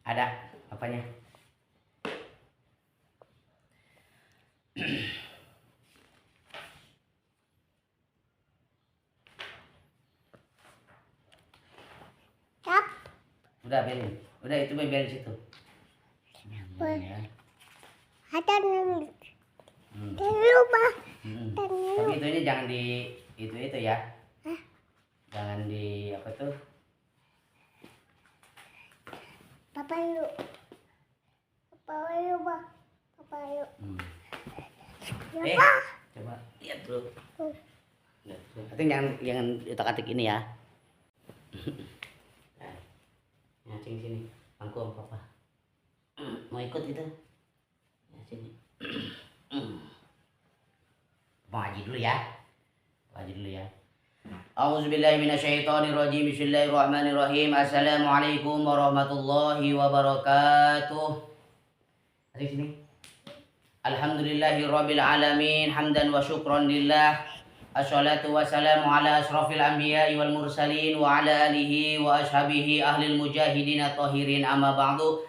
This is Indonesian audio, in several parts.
Ada apanya? Tap. Udah belin. Udah itu bel situ. Ya. Ada nih. Lupa. Tapi itu ini jangan di itu ya. Jangan di apa tuh? Papa yuk. Papa yuk, Pak. Papa yuk. Ya, Pak. Coba lihat dulu. Tapi jangan otak-atik ini ya. Nyacing sini, angkum papa. Mau ikut gitu? Ya sini. Ngaji dulu ya. Ngaji dulu ya. A'udzubillahi minasyaitonirrajim. Bismillahirrahmanirrahim. Assalamualaikum warahmatullahi wabarakatuh. Ada sini. Alhamdulillahirabbil alamin, hamdan wa syukran lillah. Assalatu wassalamu ala asrafil anbiya'i wal mursalin wa ala alihi wa ashabihi ahlil mujahidin at-tahirin, amma ba'du.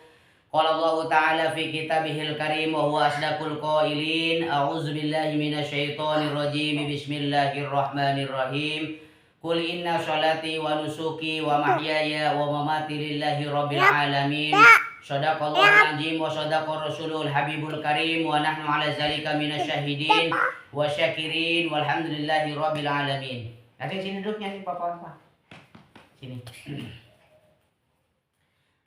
Qala Allah ta'ala fi kitabihil karim wa huwa asdaqul qailin. A'udzu billahi minasyaitonir rajim. Bismillahirrahmanirrahim. Qul inna sholati wa nusuki wa mahyaya wa mamati lillahi rabbil alamin. Shadaqallahul azim wa shadaqar rasulul habibul karim wa nahnu ala zalika minasyahidin wa syakirin walhamdulillahi rabbil alamin. Nanti sini duduknya nih papa. Sini.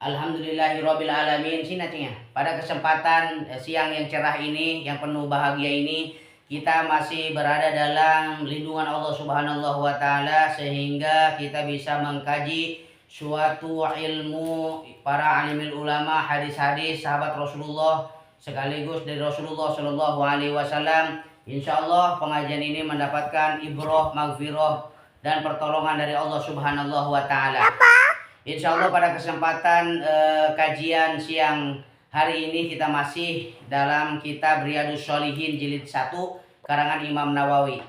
Alhamdulillahi rabbil alamin. Sini acingnya. Pada kesempatan siang yang cerah ini, yang penuh bahagia ini, kita masih berada dalam lindungan Allah Subhanahu wa taala sehingga kita bisa mengkaji suatu ilmu para alimul ulama, hadis-hadis sahabat Rasulullah sekaligus dari Rasulullah Shallallahu Alaihi Wasallam. Insyaallah pengajian ini mendapatkan ibrah, maghfirah dan pertolongan dari Allah Subhanahu wa taala. Insyaallah pada kesempatan kajian siang hari ini kita masih dalam kitab Riyadhus Shalihin jilid 1 karangan Imam Nawawi.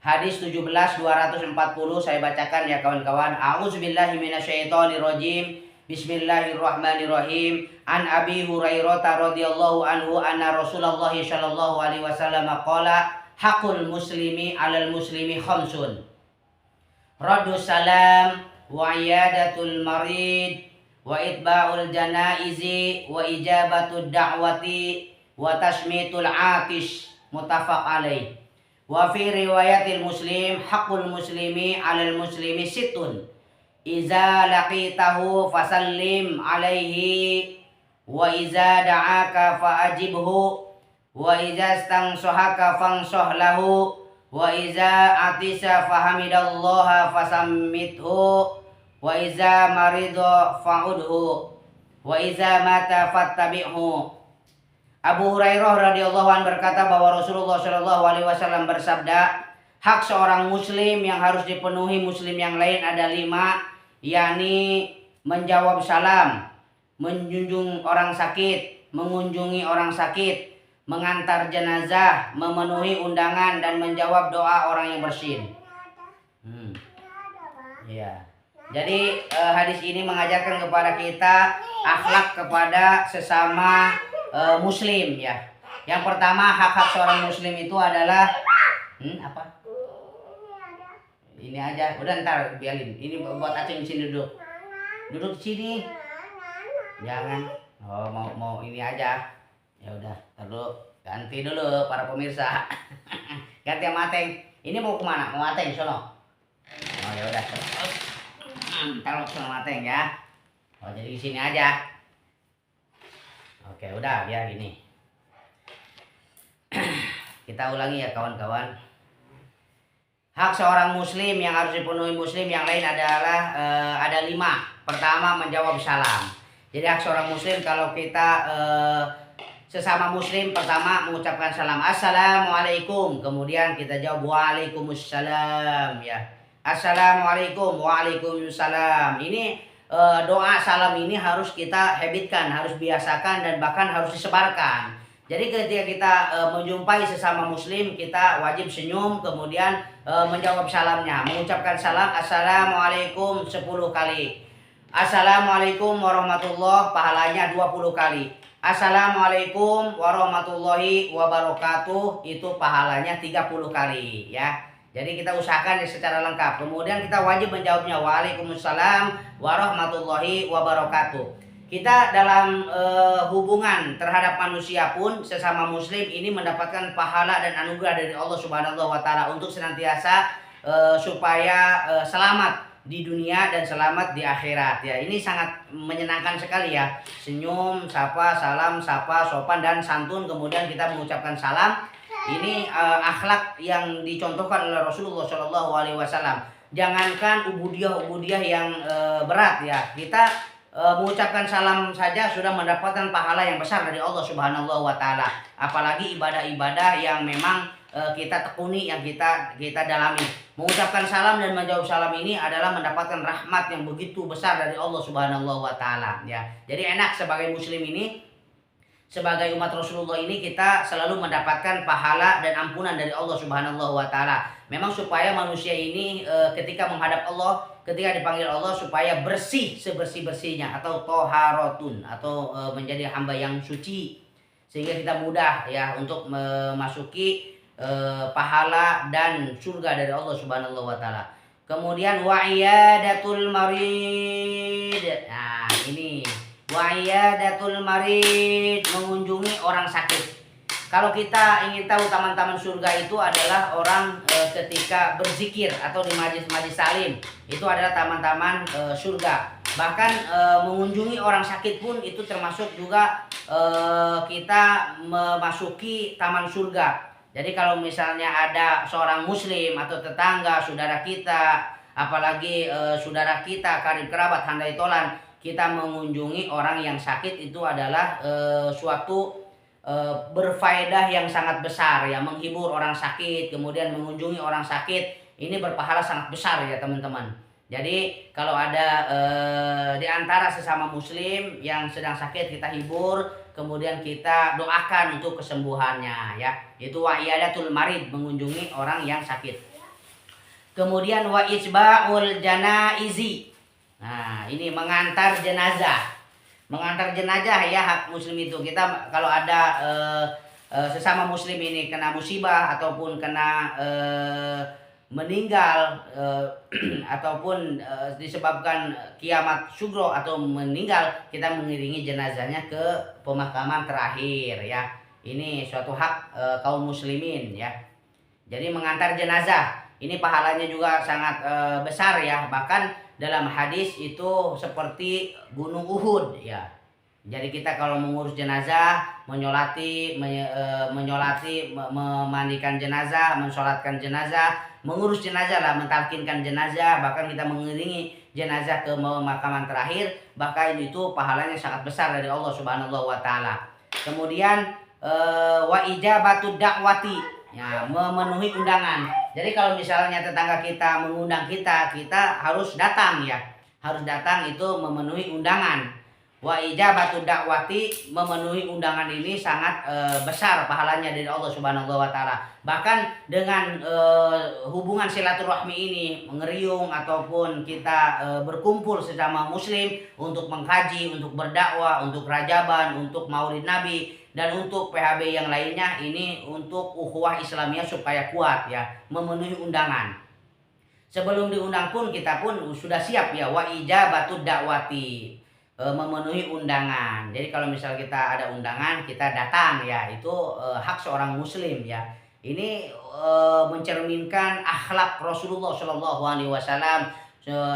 Hadis 17-240 saya bacakan ya kawan-kawan. A'udzubillahi minasyaitonirrajim. Bismillahirrahmanirrahim. An Abi Hurairah radhiyallahu anhu anna Rasulullah sallallahu alaihi wasallam qala haqqul muslimi 'alal muslimi khamsun. Raddus salam wa iyadatul marid wa itba'ul janaizi wa ijabatud da'wati wa tashmitul 'atish, muttafaq alaih. Wa fi riwayatil muslim haqqul muslimi 'alal muslimi sittun. Iza laqitahu fasallim alaihi wa iza da'aka fa'ajibhu wa iza stansahaka fansah lahu wa iza atisa fahamidallaha fasammithu wa iza marida fa'udhu wa iza mata fattabi'hu. Abu Hurairah radhiyallahu anhu berkata bahwa Rasulullah Shallallahu Alaihi Wasallam bersabda, hak seorang muslim yang harus dipenuhi muslim yang lain ada 5, yakni menjawab salam, menjunjung orang sakit, mengunjungi orang sakit, mengantar jenazah, memenuhi undangan dan menjawab doa orang yang bersin. Ya. Jadi hadis ini mengajarkan kepada kita akhlak kepada sesama muslim ya. Yang pertama, hak-hak seorang muslim itu adalah apa? Ini aja. Udah ntar biarin. Ini buat acing sini duduk. Duduk sini. Jangan. Oh, mau ini aja. Ya udah, terus ganti dulu para pemirsa. Ganti sama Ateng. Ini mau kemana? Mau Ateng sono. Oh ya udah. Taruh sama Ateng ya. Oh jadi di sini aja. Oke, udah ya gini. Kita ulangi ya kawan-kawan. Hak seorang muslim yang harus dipenuhi muslim yang lain adalah ada 5. Pertama, menjawab salam. Jadi hak seorang muslim kalau kita sesama muslim pertama mengucapkan salam assalamualaikum, kemudian kita jawab waalaikumsalam ya. Assalamualaikum, waalaikumsalam. Ini doa salam ini harus kita habitkan, harus biasakan dan bahkan harus disebarkan. Jadi ketika kita menjumpai sesama muslim, kita wajib senyum kemudian menjawab salamnya, mengucapkan salam assalamualaikum 10 kali. Assalamualaikum warahmatullahi, pahalanya 20 kali. Assalamualaikum warahmatullahi wabarakatuh, itu pahalanya 30 kali ya. Jadi kita usahakan secara lengkap. Kemudian kita wajib menjawabnya Waalaikumsalam warahmatullahi wabarakatuh. Kita dalam hubungan terhadap manusia pun sesama muslim ini mendapatkan pahala dan anugerah dari Allah Subhanahu wa taala untuk senantiasa supaya selamat di dunia dan selamat di akhirat ya. Ini sangat menyenangkan sekali ya. Senyum, sapa, salam, sapa, sopan dan santun, kemudian kita mengucapkan salam. Ini akhlak yang dicontohkan oleh Rasulullah Shallallahu Alaihi Wasallam. Jangankan ubudiyah yang berat ya, kita mengucapkan salam saja sudah mendapatkan pahala yang besar dari Allah Subhanahu wa taala. Apalagi ibadah-ibadah yang memang kita tekuni, yang kita dalami. Mengucapkan salam dan menjawab salam ini adalah mendapatkan rahmat yang begitu besar dari Allah Subhanahu wa taala ya. Jadi enak sebagai muslim ini, sebagai umat Rasulullah ini, kita selalu mendapatkan pahala dan ampunan dari Allah Subhanahu wa taala. Memang supaya manusia ini ketika menghadap Allah, ketika dipanggil Allah, supaya bersih sebersih-bersihnya, atau toharotun, atau menjadi hamba yang suci, sehingga kita mudah ya untuk memasuki pahala dan surga dari Allah Subhanahu wa taala. Kemudian wa'iyadatul marid. Nah, ini wa'iyadatul marid, mengunjungi orang sakit. Kalau kita ingin tahu taman-taman surga itu adalah orang ketika berzikir atau di majlis-majlis salim, itu adalah taman-taman surga. Bahkan mengunjungi orang sakit pun itu termasuk juga kita memasuki taman surga. Jadi kalau misalnya ada seorang muslim atau tetangga, saudara kita, apalagi saudara kita, karib kerabat, handai tolan, kita mengunjungi orang yang sakit, itu adalah suatu berfaedah yang sangat besar ya. Menghibur orang sakit, kemudian mengunjungi orang sakit, ini berpahala sangat besar ya teman-teman. Jadi kalau ada di antara sesama muslim yang sedang sakit, kita hibur, kemudian kita doakan untuk kesembuhannya ya. Itu wa iyadatul marid, mengunjungi orang yang sakit. Kemudian wa itsba'ul janaizi. Nah, ini mengantar jenazah. Mengantar jenazah ya, hak muslim itu. Kita kalau ada sesama muslim ini kena musibah ataupun kena meninggal ataupun disebabkan kiamat sugro atau meninggal, kita mengiringi jenazahnya ke pemakaman terakhir ya. Ini suatu hak kaum muslimin ya. Jadi mengantar jenazah ini pahalanya juga sangat besar ya. Bahkan dalam hadis itu seperti gunung Uhud ya. Jadi kita kalau mengurus jenazah, menyolati, memandikan jenazah, mensolatkan jenazah, mengurus jenazah lah, mentalkinkan jenazah, bahkan kita mengiringi jenazah ke pemakaman terakhir, bahkan itu pahalanya sangat besar dari Allah Subhanahu wa taala. Kemudian wa ijabatu da'wati, ya, memenuhi undangan. Jadi kalau misalnya tetangga kita mengundang kita, kita harus datang ya. Harus datang, itu memenuhi undangan. Wa ijabatu da'wati, memenuhi undangan ini sangat besar pahalanya dari Allah Subhanahu wa taala. Bahkan dengan hubungan silaturahmi ini, mengeriung ataupun kita berkumpul sesama muslim untuk mengkaji, untuk berdakwah, untuk rajaban, untuk maulid nabi, dan untuk PHB yang lainnya, ini untuk ukhuwah Islamiyah supaya kuat ya, memenuhi undangan. Sebelum diundang pun kita pun sudah siap ya, wa ijabatu da'wati, memenuhi undangan. Jadi kalau misal kita ada undangan, kita datang ya, itu hak seorang muslim ya. Ini mencerminkan akhlak Rasulullah Shallallahu Alaihi Wasallam,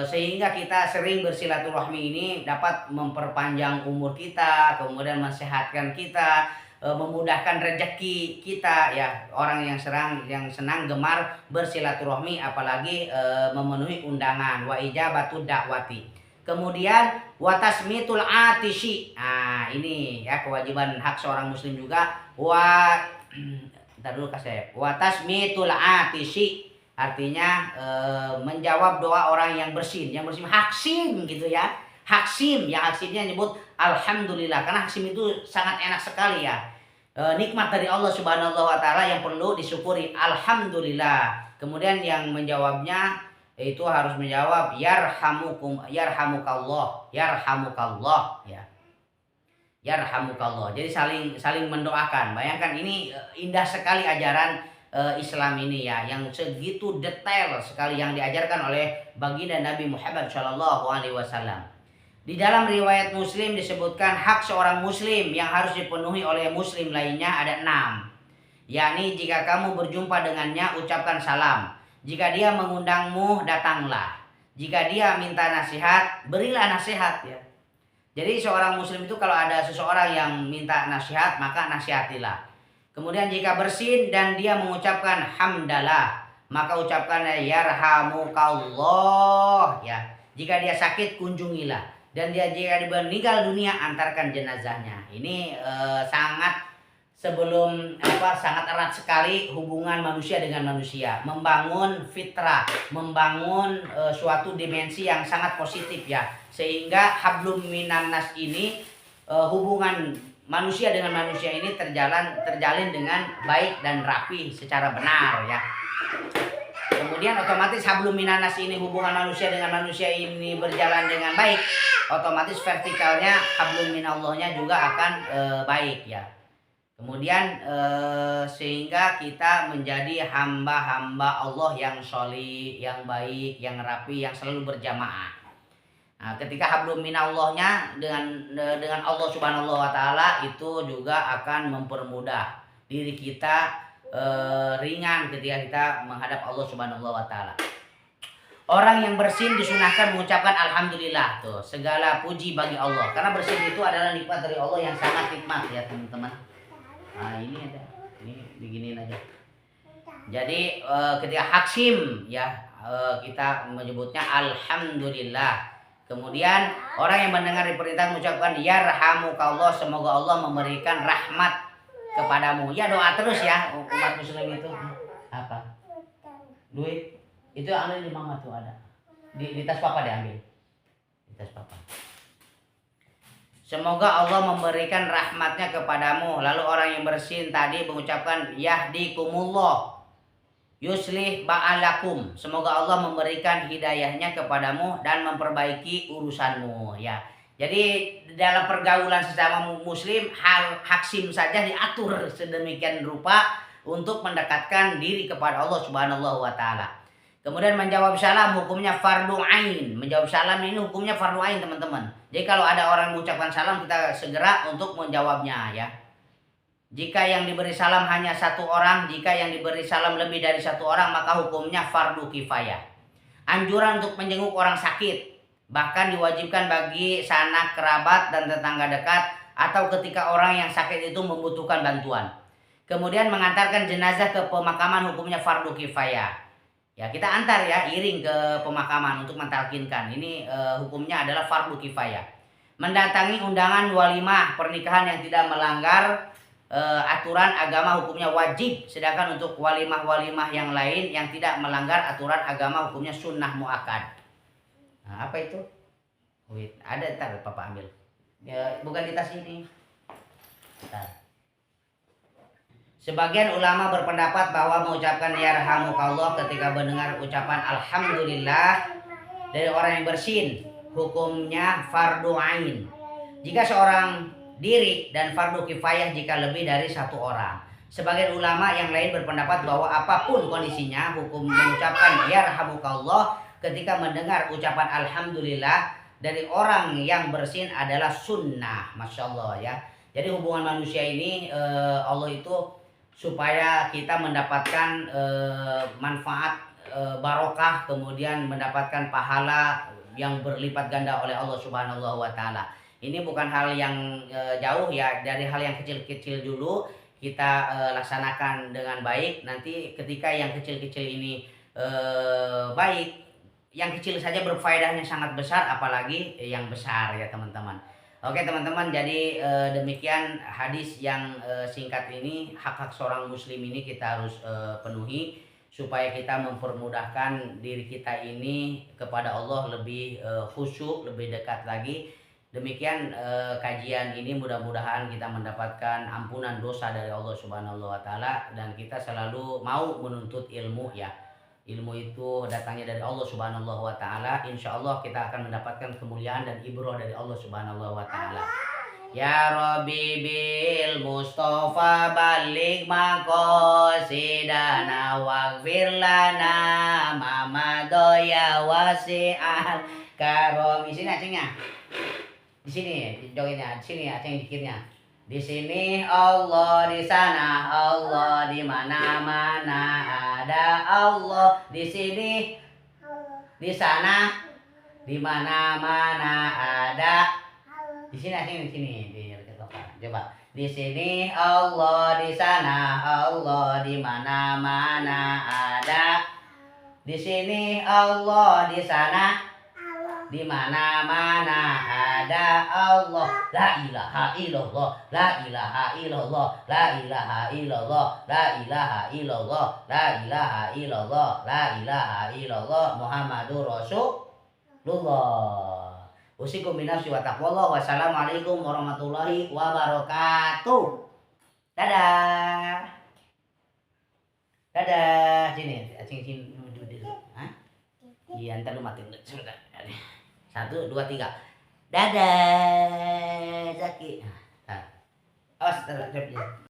sehingga kita sering bersilaturahmi ini dapat memperpanjang umur kita, kemudian mensehatkan kita, memudahkan rezeki kita ya. Orang yang senang gemar bersilaturahmi, apalagi memenuhi undangan. Wa ijabatu da'wati. Kemudian watasmitul atishi. Nah, ini ya kewajiban hak seorang muslim juga. Ntar dulu kasih. Watasmitul atishi, artinya menjawab doa orang yang bersin. Yang bersin haksim gitu ya. Haksim, yang haksimnya nyebut alhamdulillah, karena haksim itu sangat enak sekali ya. Nikmat dari Allah Subhanahu wa taala yang perlu disyukuri, alhamdulillah. Kemudian yang menjawabnya itu harus menjawab yarhamukallah, yarhamukallah ya. Yarhamukallah. Jadi saling mendoakan. Bayangkan ini indah sekali ajaran Islam ini ya, yang segitu detail sekali yang diajarkan oleh baginda Nabi Muhammad SAW. Di dalam riwayat Muslim disebutkan hak seorang muslim yang harus dipenuhi oleh muslim lainnya ada 6. Yakni jika kamu berjumpa dengannya ucapkan salam. Jika dia mengundangmu datanglah. Jika dia minta nasihat berilah nasihat ya. Jadi seorang muslim itu kalau ada seseorang yang minta nasihat maka nasihatilah. Kemudian jika bersin dan dia mengucapkan hamdalah maka ucapkan yarhamukallah ya. Jika dia sakit kunjungilah, dan dia jika meninggal dunia antarkan jenazahnya. Ini sangat erat sekali hubungan manusia dengan manusia, membangun fitrah, membangun suatu dimensi yang sangat positif ya, sehingga hablum minan nas ini hubungan manusia dengan manusia ini terjalin dengan baik dan rapi secara benar ya. Kemudian otomatis hablum minan nas ini, hubungan manusia dengan manusia ini berjalan dengan baik, otomatis vertikalnya hablum minallahnya juga akan baik ya. Kemudian sehingga kita menjadi hamba-hamba Allah yang sholih, yang baik, yang rapi, yang selalu berjamaah. Nah, ketika hablum minallahnya dengan Allah Subhanahu wa taala itu juga akan mempermudah diri kita, ringan ketika kita menghadap Allah Subhanahu wa taala. Orang yang bersin disunahkan mengucapkan alhamdulillah tuh, segala puji bagi Allah, karena bersin itu adalah nikmat dari Allah yang sangat nikmat ya teman-teman. Nah ini ada, ini beginiin aja. Jadi ketika haksim ya kita menyebutnya alhamdulillah. Kemudian orang yang mendengar diperintah mengucapkan yarhamukallah, semoga Allah memberikan rahmat kepadamu. Ya doa terus ya umat muslim itu. Apa? Duit? Itu ambil di mana tuh ada? Di tas papa diambil. Di tas papa. Semoga Allah memberikan rahmatnya kepadamu. Lalu orang yang bersin tadi mengucapkan yahdikumullah yuslih ba'alakum. Semoga Allah memberikan hidayahnya kepadamu dan memperbaiki urusanmu ya. Jadi dalam pergaulan sesama muslim, hal haksim saja diatur sedemikian rupa untuk mendekatkan diri kepada Allah Subhanahu wa taala. Kemudian menjawab salam hukumnya fardu ain. Menjawab salam ini hukumnya fardu ain teman-teman. Jadi kalau ada orang mengucapkan salam kita segera untuk menjawabnya ya. Jika yang diberi salam hanya satu orang, jika yang diberi salam lebih dari satu orang maka hukumnya fardu kifayah. Anjuran untuk menjenguk orang sakit bahkan diwajibkan bagi sanak kerabat dan tetangga dekat atau ketika orang yang sakit itu membutuhkan bantuan. Kemudian mengantarkan jenazah ke pemakaman hukumnya fardu kifayah. Ya kita antar ya, iring ke pemakaman untuk mentalkinkan. Ini hukumnya adalah fardu kifayah. Mendatangi undangan walimah pernikahan yang tidak melanggar aturan agama hukumnya wajib. Sedangkan untuk walimah-walimah yang lain yang tidak melanggar aturan agama hukumnya sunnah muakkad. Nah, apa itu? Wait, ada ntar papa ambil. Ya, bukan di tas ini. Ntar. Sebagian ulama berpendapat bahwa mengucapkan yarhamukallah ketika mendengar ucapan alhamdulillah dari orang yang bersin hukumnya fardu ain jika seorang diri dan fardu kifayah jika lebih dari satu orang. Sebagian ulama yang lain berpendapat bahwa apapun kondisinya hukum mengucapkan yarhamukallah ketika mendengar ucapan alhamdulillah dari orang yang bersin adalah sunnah. Masya Allah ya. Jadi hubungan manusia ini Allah itu supaya kita mendapatkan manfaat barokah, kemudian mendapatkan pahala yang berlipat ganda oleh Allah Subhanahu wa taala. Ini bukan hal yang jauh ya, dari hal yang kecil-kecil dulu kita laksanakan dengan baik. Nanti ketika yang kecil-kecil ini baik, yang kecil saja berfaedahnya sangat besar, apalagi yang besar ya teman-teman. Oke teman-teman, jadi demikian hadis yang singkat ini. Hak-hak seorang muslim ini kita harus penuhi supaya kita mempermudahkan diri kita ini kepada Allah lebih khusyuk, lebih dekat lagi. Demikian kajian ini, mudah-mudahan kita mendapatkan ampunan dosa dari Allah Subhanahu wa taala dan kita selalu mau menuntut ilmu ya. Ilmu itu datangnya dari Allah Subhanahu wa taala. Insyaallah kita akan mendapatkan kemuliaan dan ibrah dari Allah Subhanahu wa taala. Ya Rabbi bil Mustafa balik maqasidana waghfir lana ma doya wasi'al karom. Di sini acingnya. Di sini jogetnya, di sini acing dikirnya. Di sini Allah, di sana Allah, di mana-mana ada Allah. Di sini, di sana, di mana-mana ada. Di sini asing di sini coba. Di sini Allah, di sana Allah, di mana-mana ada. Di sini Allah, di sana di mana-mana ada Allah. La ilaha illallah, la ilaha illallah, la ilaha illallah, la ilaha illallah, la ilaha illallah, la ilaha illallah, Muhammadur Rasulullah. Usikum binafsi wa taqwallah. Wassalamualaikum warahmatullahi wabarakatuh. Dadah. Dadah. Sini, sini. Hah? Iya, ntar lu matiin sebentar. 1, 2, 3. Dadah, Zaki. Awas,